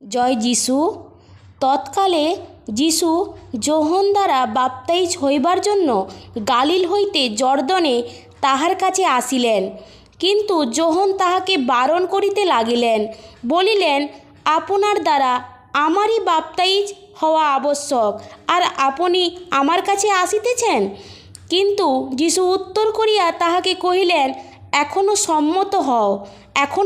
জয় যীশু। তৎকালে যীশু যোহন দ্বারা বাপ্তাইজ হইবার জন্য গালিল হইতে জর্দনে তাহার কাছে আসিলেন। কিন্তু যোহন তাহাকে বারণ করিতে লাগিলেন, বলিলেন, আপনার দ্বারা আমারই বাপ্তাইজ হওয়া আবশ্যক, আর আপনি আমার কাছে আসিতেছেন। কিন্তু যীশু উত্তর করিয়া তাহাকে কহিলেন, এখন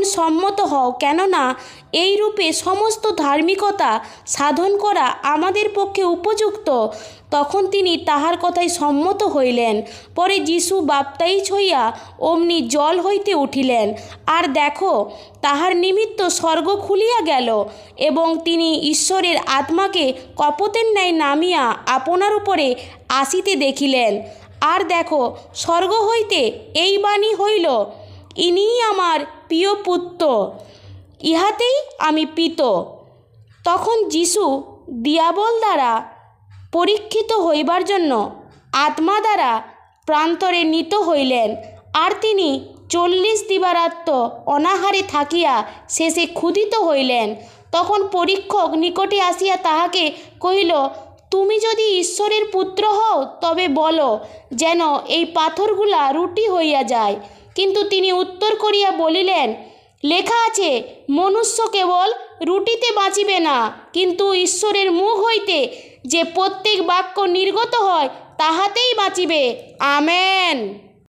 সম্মত হও, কেননা এইরূপে সমস্ত ধার্মিকতা সাধন করা আমাদের পক্ষে উপযুক্ত। তখন তিনি তাহার কথায় সম্মত হইলেন। পরে যীশু বাপ্তাইজ হইয়া অমনি জল হইতে উঠিলেন, আর দেখো, তাহার নিমিত্ত স্বর্গ খুলিয়া গেল, এবং তিনি ঈশ্বরের আত্মাকে কপতের ন্যায় নামিয়া আপনার উপরে আসিতে দেখিলেন। আর দেখো, স্বর্গ হইতে এই বাণী হইল, ইনিই আমার প্রিয় পুত্র, ইহাতেই আমি প্রীত। তখন যীশু দিয়াবল দ্বারা পরীক্ষিত হইবার জন্য আত্মা দ্বারা প্রান্তরে নীত হইলেন। আর তিনি 40 দিবারাত্র অনাহারে থাকিয়া শেষে ক্ষুধিত হইলেন। তখন পরীক্ষক নিকটে আসিয়া তাহাকে কহিল, তুমি যদি ঈশ্বরের পুত্র হও, তবে বলো, যেন এই পাথরগুলা রুটি হইয়া যায়। কিন্তু তিনি উত্তর করিয়া বলিলেন, লেখা আছে, মনুষ্য কেবল রুটিতে বাঁচিবে না, কিন্তু ঈশ্বরের মুখ হইতে যে প্রত্যেক বাক্য নির্গত হয় তাহাতেই বাঁচিবে। আমেন।